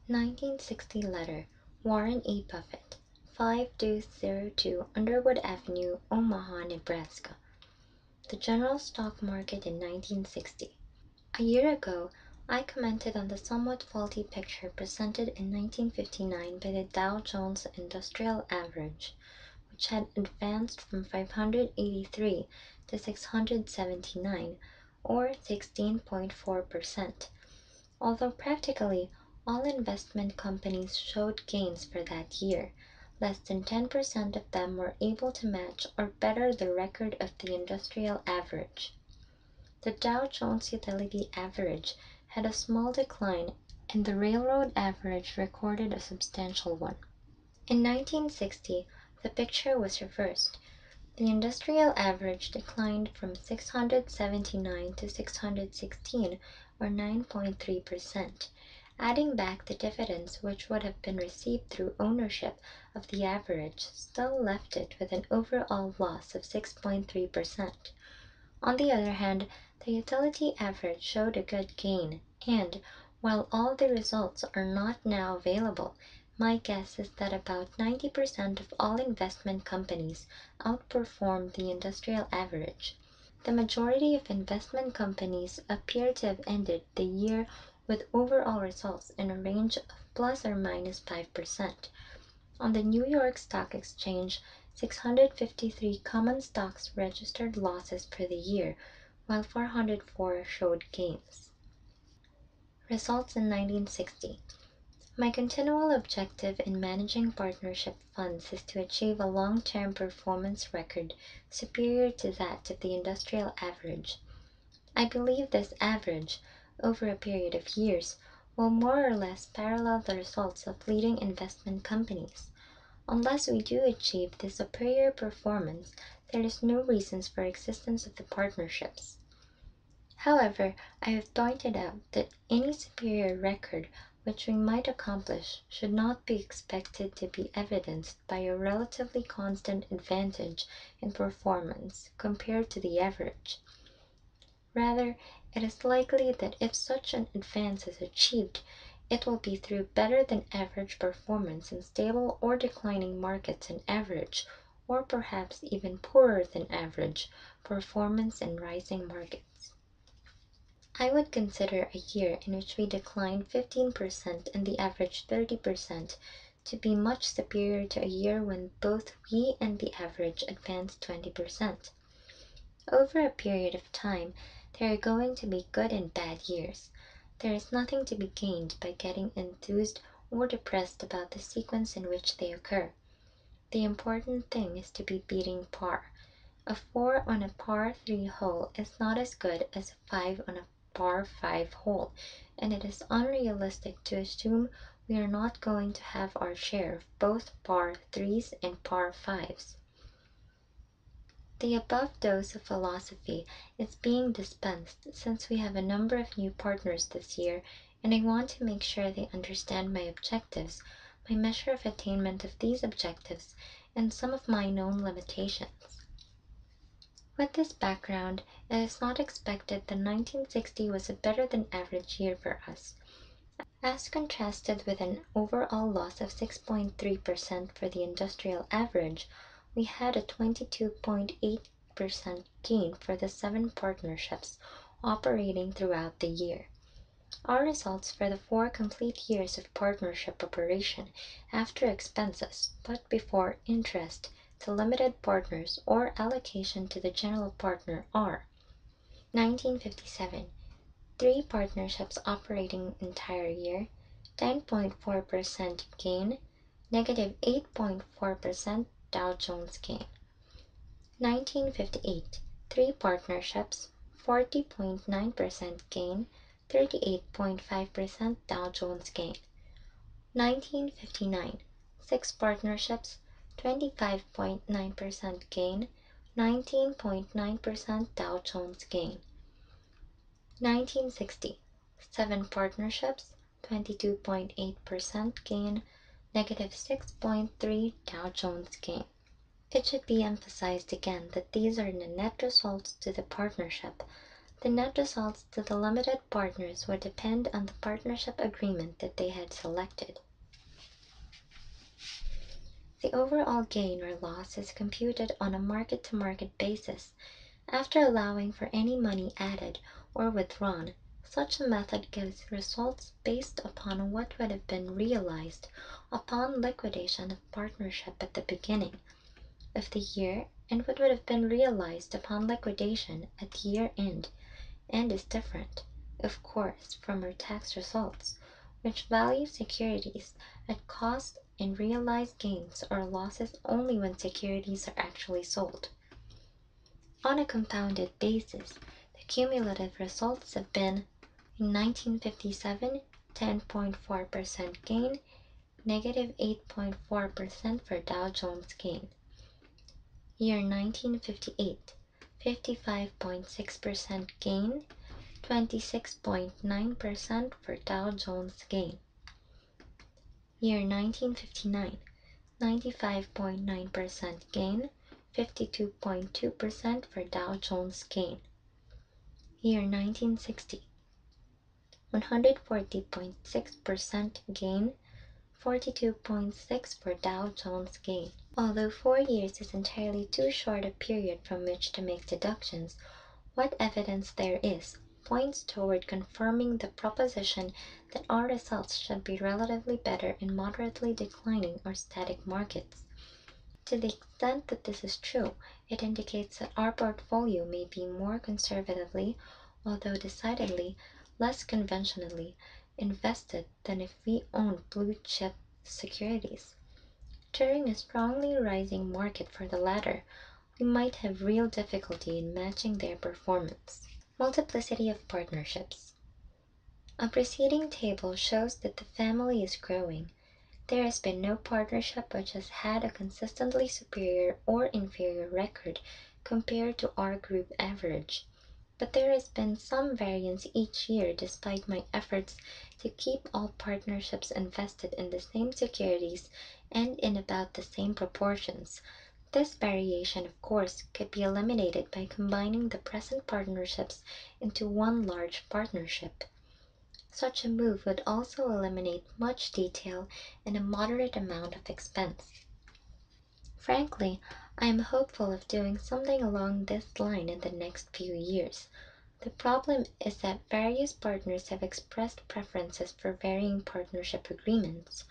1960 letter, Warren E. Buffett, 5202 Underwood Avenue, Omaha, Nebraska. The general stock market in 1960. A year ago, I commented on the somewhat faulty picture presented in 1959 by the Dow Jones Industrial Average, which had advanced from 583 to 679, or 16.4%. Although practically all investment companies showed gains for that year, less than 10% of them were able to match or better the record of the industrial average. The Dow Jones Utility Average had a small decline, and the railroad average recorded a substantial one. In 1960, the picture was reversed. The industrial average declined from 679 to 616, or 9.3%. Adding back the dividends which would have been received through ownership of the average still left it with an overall loss of 6.3%. On the other hand, the utility average showed a good gain, and, while all the results are not now available, my guess is that about 90% of all investment companies outperformed the industrial average. The majority of investment companies appear to have ended the year with overall results in a range of plus or minus 5%. On the New York Stock Exchange, 653 common stocks registered losses for the year, while 404 showed gains. Results in 1960. My continual objective in managing partnership funds is to achieve a long-term performance record superior to that of the industrial average. I believe this average, over a period of years, will more or less parallel the results of leading investment companies. Unless we do achieve this superior performance, there is no reason for existence of the partnerships. However, I have pointed out that any superior record which we might accomplish should not be expected to be evidenced by a relatively constant advantage in performance compared to the average. Rather, it is likely that if such an advance is achieved, it will be through better than average performance in stable or declining markets in average, or perhaps even poorer than average, performance in rising markets. I would consider a year in which we declined 15% and the average 30% to be much superior to a year when both we and the average advanced 20%. Over a period of time, there are going to be good and bad years. There is nothing to be gained by getting enthused or depressed about the sequence in which they occur. The important thing is to be beating par. A 4 on a par 3 hole is not as good as a 5 on a par 5 hole, and it is unrealistic to assume we are not going to have our share of both par 3s and par 5s. The above dose of philosophy is being dispensed since we have a number of new partners this year, and I want to make sure they understand my objectives, my measure of attainment of these objectives, and some of my known limitations. With this background, it is not expected that 1960 was a better than average year for us. As contrasted with an overall loss of 6.3% for the industrial average, we had a 22.8% gain for the 7 partnerships operating throughout the year. Our results for the 4 complete years of partnership operation after expenses but before interest to limited partners or allocation to the general partner are: 1957, 3 partnerships operating entire year, 10.4% gain, negative 8.4% Dow Jones gain. 1958, 3 partnerships, 40.9% gain, 38.5% Dow Jones gain. 1959, 6 partnerships, 25.9% gain, 19.9% Dow Jones gain. 1960, 7 partnerships, 22.8% gain, negative 6.3 Dow Jones gain. It should be emphasized again that these are the net results to the partnership, The net results to the limited partners would depend on the partnership agreement that they had selected. The overall gain or loss is computed on a market-to-market basis after allowing for any money added or withdrawn. Such a method gives results based upon what would have been realized upon liquidation of partnership at the beginning of the year and what would have been realized upon liquidation at year end, and is different, of course, from our tax results, which value securities at cost and realize gains or losses only when securities are actually sold. On a compounded basis, the cumulative results have been: in 1957, 10.4% gain, negative 8.4% for Dow Jones gain. Year 1958, 55.6% gain, 26.9% for Dow Jones gain. Year 1959, 95.9% gain, 52.2% for Dow Jones gain. Year 1960, 140.6% gain, 42.6% for Dow Jones gain. Although 4 years is entirely too short a period from which to make deductions, what evidence there is points toward confirming the proposition that our results should be relatively better in moderately declining or static markets. To the extent that this is true, it indicates that our portfolio may be more conservatively, although decidedly less conventionally, invested than if we owned blue-chip securities. During a strongly rising market for the latter, we might have real difficulty in matching their performance. Multiplicity of partnerships. A preceding table shows that the family is growing. There has been no partnership which has had a consistently superior or inferior record compared to our group average, but there has been some variance each year despite my efforts to keep all partnerships invested in the same securities and in about the same proportions. This variation, of course, could be eliminated by combining the present partnerships into one large partnership. Such a move would also eliminate much detail and a moderate amount of expense. Frankly, I am hopeful of doing something along this line in the next few years. The problem is that various partners have expressed preferences for varying partnership agreements.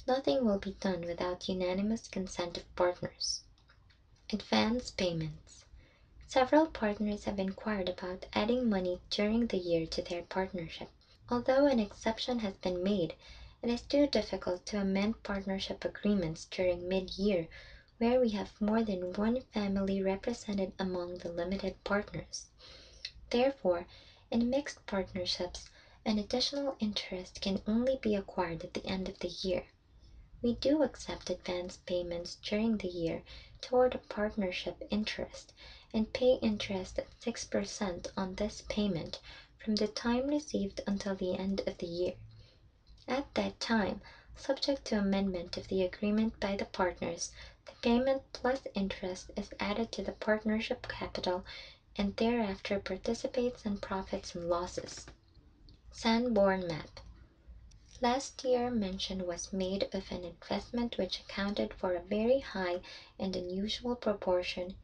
Nothing will be done without unanimous consent of partners. Advance payments. Several partners have inquired about adding money during the year to their partnership. Although an exception has been made, it is too difficult to amend partnership agreements during mid-year where we have more than one family represented among the limited partners. Therefore, in mixed partnerships, an additional interest can only be acquired at the end of the year. We do accept advance payments during the year toward a partnership interest and pay interest at 6% on this payment from the time received until the end of the year. At that time, subject to amendment of the agreement by the partners, the payment plus interest is added to the partnership capital and thereafter participates in profits and losses. Sanborn Map. Last year mention was made of an investment which accounted for a very high and unusual proportion,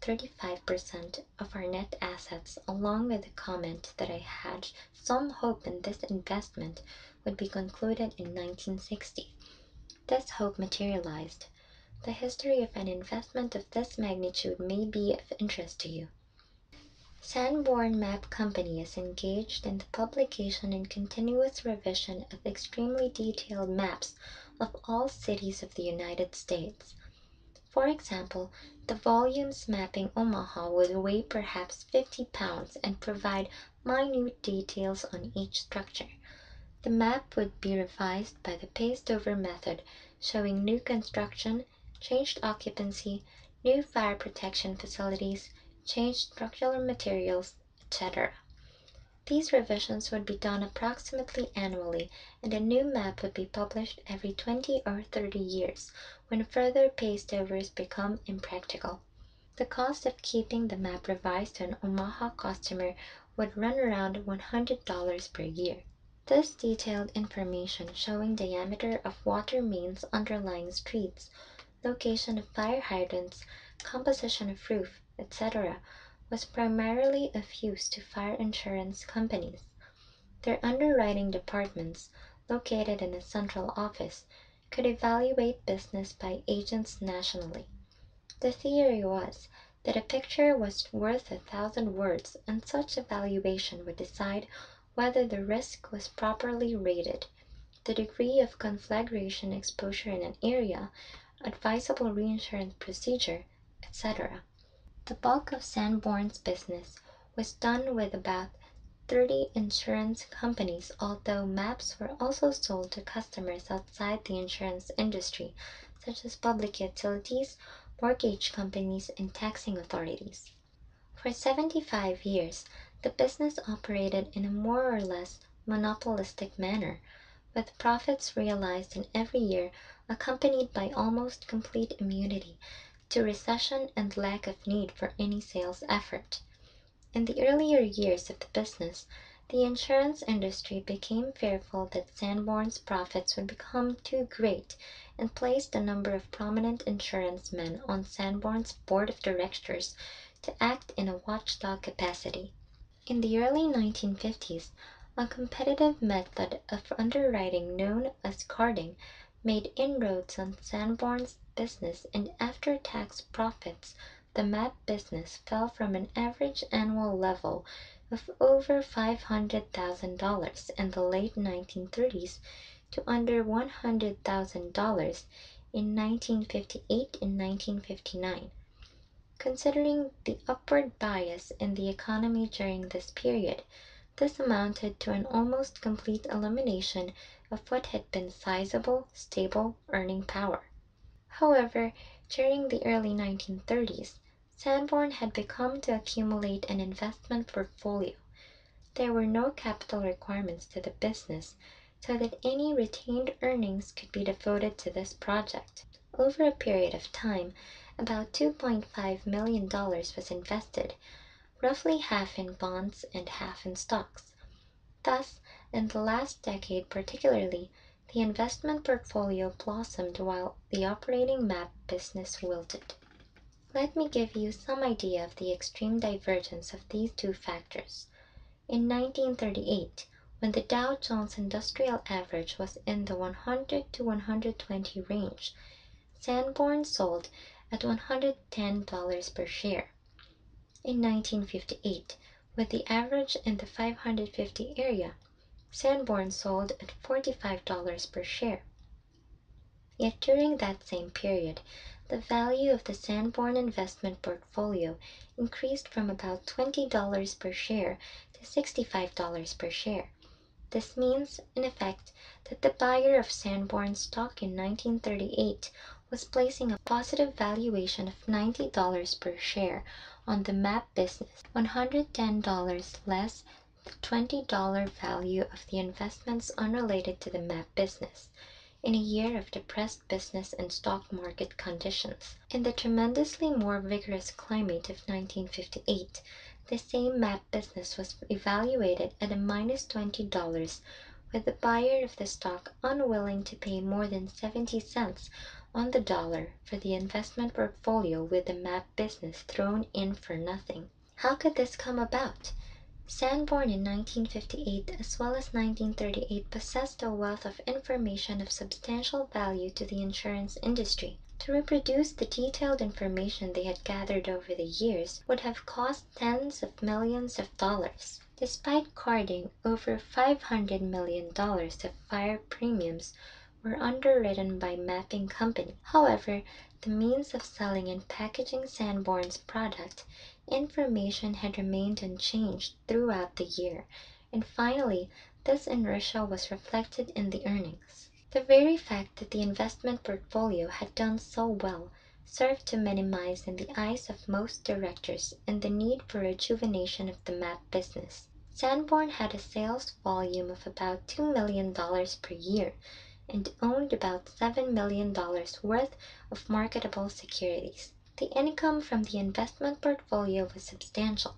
35% of our net assets, along with the comment that I had some hope in this investment would be concluded in 1960. This hope materialized. The history of an investment of this magnitude may be of interest to you. Sanborn Map Company is engaged in the publication and continuous revision of extremely detailed maps of all cities of the United States. For example, the volumes mapping Omaha would weigh perhaps 50 pounds and provide minute details on each structure. The map would be revised by the paste-over method, showing new construction, changed occupancy, new fire protection facilities, changed structural materials, etc. These revisions would be done approximately annually, and a new map would be published every 20 or 30 years, when further paste-overs become impractical. The cost of keeping the map revised to an Omaha customer would run around $100 per year. This detailed information showing diameter of water mains underlying streets, location of fire hydrants, composition of roof, etc., was primarily of use to fire insurance companies. Their underwriting departments, located in a central office, could evaluate business by agents nationally. The theory was that a picture was worth 1,000 words, and such evaluation would decide whether the risk was properly rated, the degree of conflagration exposure in an area, advisable reinsurance procedure, etc. The bulk of Sanborn's business was done with about 30 insurance companies, although maps were also sold to customers outside the insurance industry, such as public utilities, mortgage companies, and taxing authorities. For 75 years, the business operated in a more or less monopolistic manner, with profits realized in every year accompanied by almost complete immunity to recession and lack of need for any sales effort. In the earlier years of the business, the insurance industry became fearful that Sanborn's profits would become too great and placed a number of prominent insurance men on Sanborn's board of directors to act in a watchdog capacity. In the early 1950s, a competitive method of underwriting known as carding made inroads on Sanborn's business, and after-tax profits, the map business fell from an average annual level of over $500,000 in the late 1930s to under $100,000 in 1958 and 1959. Considering the upward bias in the economy during this period, this amounted to an almost complete elimination of what had been sizable, stable earning power. However, during the early 1930s, Sanborn had begun to accumulate an investment portfolio. There were no capital requirements to the business, so that any retained earnings could be devoted to this project. Over a period of time, about $2.5 million was invested, roughly half in bonds and half in stocks. Thus, in the last decade particularly, the investment portfolio blossomed while the operating map business wilted. Let me give you some idea of the extreme divergence of these two factors. In 1938, when the Dow Jones Industrial Average was in the 100 to 120 range, Sanborn sold at $110 per share. In 1958, with the average in the 550 area, Sanborn sold at $45 per share. Yet during that same period, the value of the Sanborn investment portfolio increased from about $20 per share to $65 per share. This means, in effect, that the buyer of Sanborn stock in 1938 was placing a positive valuation of $90 per share on the map business, $110 less the $20 value of the investments unrelated to the map business, in a year of depressed business and stock market conditions. In the tremendously more vigorous climate of 1958, the same map business was evaluated at a minus $20, with the buyer of the stock unwilling to pay more than 70 cents on the dollar for the investment portfolio with the map business thrown in for nothing. How could this come about? Sanborn in 1958 as well as 1938 possessed a wealth of information of substantial value to the insurance industry. To reproduce the detailed information they had gathered over the years would have cost tens of millions of dollars. Despite carding, over $500 million of fire premiums were underwritten by mapping companies. However, the means of selling and packaging Sanborn's product, information had remained unchanged throughout the year, and finally, this inertia was reflected in the earnings. The very fact that the investment portfolio had done so well served to minimize in the eyes of most directors and the need for rejuvenation of the map business. Sanborn had a sales volume of about $2 million per year and owned about $7 million worth of marketable securities. The income from the investment portfolio was substantial.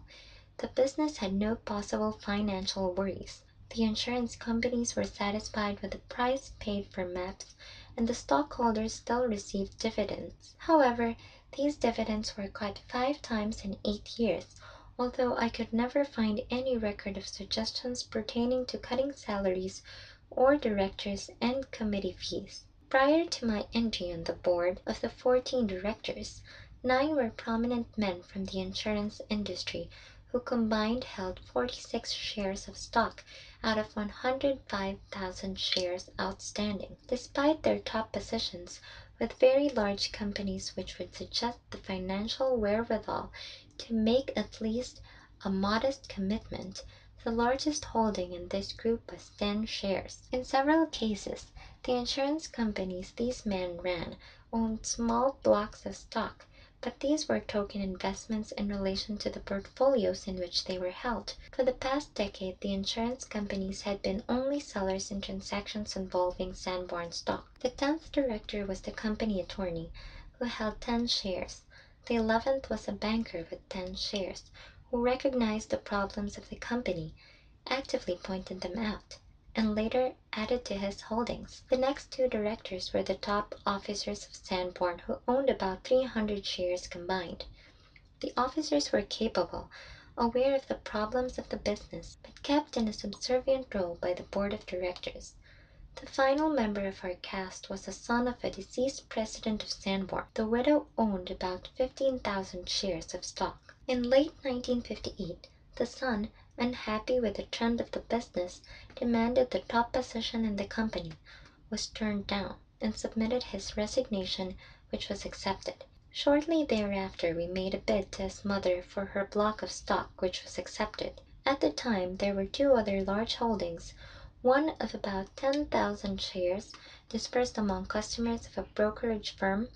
The business had no possible financial worries. The insurance companies were satisfied with the price paid for maps, and the stockholders still received dividends. However, these dividends were cut 5 times in 8 years, although I could never find any record of suggestions pertaining to cutting salaries or directors and committee fees. Prior to my entry on the board of the 14 directors, 9 were prominent men from the insurance industry who combined held 46 shares of stock out of 105,000 shares outstanding. Despite their top positions with very large companies which would suggest the financial wherewithal to make at least a modest commitment, the largest holding in this group was 10 shares. In several cases, the insurance companies these men ran owned small blocks of stock, but these were token investments in relation to the portfolios in which they were held. For the past decade, the insurance companies had been only sellers in transactions involving Sanborn stock. The 10th director was the company attorney, who held 10 shares. The 11th was a banker with 10 shares, who recognized the problems of the company, actively pointed them out, and later added to his holdings. The next 2 directors were the top officers of Sanborn, who owned about 300 shares combined. The officers were capable, aware of the problems of the business, but kept in a subservient role by the board of directors. The final member of our cast was a son of a deceased president of Sanborn. The widow owned about 15,000 shares of stock. In late 1958, the son, unhappy with the trend of the business, demanded the top position in the company, was turned down, and submitted his resignation, which was accepted. Shortly thereafter we made a bid to his mother for her block of stock, which was accepted. At the time there were 2 other large holdings, one of about 10,000 shares dispersed among customers of a brokerage firm,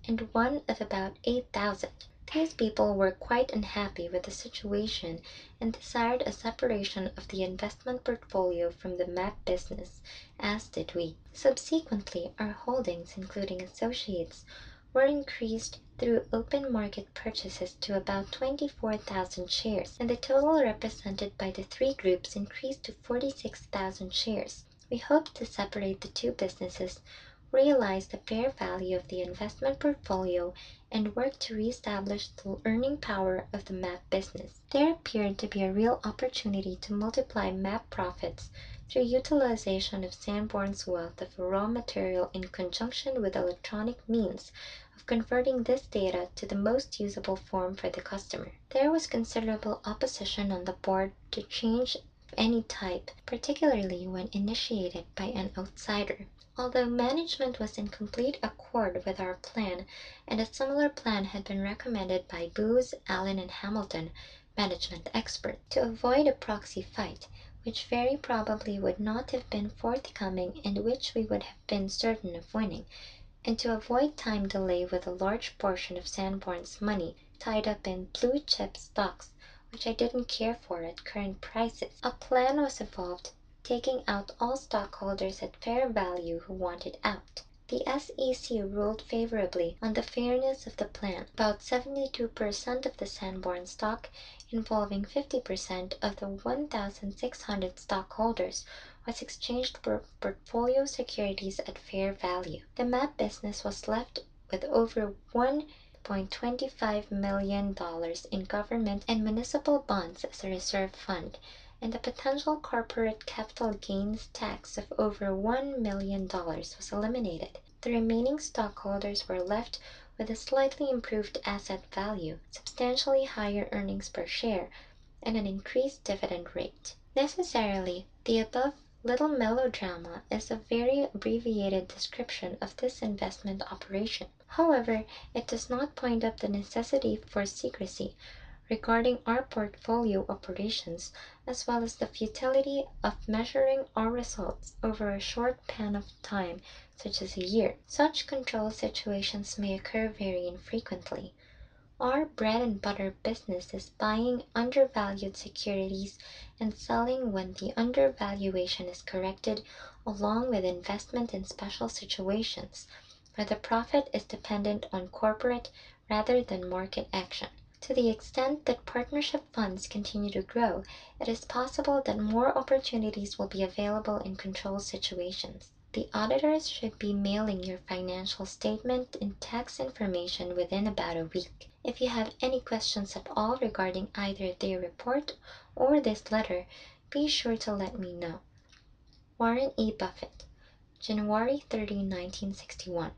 and one of about 8,000. These people were quite unhappy with the situation and desired a separation of the investment portfolio from the map business, as did we. Subsequently, our holdings, including associates, were increased through open market purchases to about 24,000 shares, and the total represented by the 3 groups increased to 46,000 shares. We hoped to separate the 2 businesses, realize the fair value of the investment portfolio, and work to reestablish the earning power of the map business. There appeared to be a real opportunity to multiply map profits through utilization of Sanborn's wealth of raw material in conjunction with electronic means of converting this data to the most usable form for the customer. There was considerable opposition on the board to change of any type, particularly when initiated by an outsider. Although management was in complete accord with our plan, and a similar plan had been recommended by Booz, Allen, and Hamilton, management experts, to avoid a proxy fight, which very probably would not have been forthcoming and which we would have been certain of winning, and to avoid time delay with a large portion of Sanborn's money tied up in blue-chip stocks, which I didn't care for at current prices. A plan was evolved, taking out all stockholders at fair value who wanted out. The SEC ruled favorably on the fairness of the plan. About 72% of the Sanborn stock, involving 50% of the 1,600 stockholders, was exchanged for portfolio securities at fair value. The map business was left with over $1.25 million in government and municipal bonds as a reserve fund, and the potential corporate capital gains tax of over $1 million was eliminated. The remaining stockholders were left with a slightly improved asset value, substantially higher earnings per share, and an increased dividend rate. Necessarily, the above little melodrama is a very abbreviated description of this investment operation. However, it does not point up the necessity for secrecy regarding our portfolio operations, as well as the futility of measuring our results over a short span of time, such as a year. Such control situations may occur very infrequently. Our bread and butter business is buying undervalued securities and selling when the undervaluation is corrected, along with investment in special situations, where the profit is dependent on corporate rather than market action. To the extent that partnership funds continue to grow, it is possible that more opportunities will be available in control situations. The auditors should be mailing your financial statement and tax information within about a week. If you have any questions at all regarding either their report or this letter, be sure to let me know. Warren E. Buffett, January 30, 1961.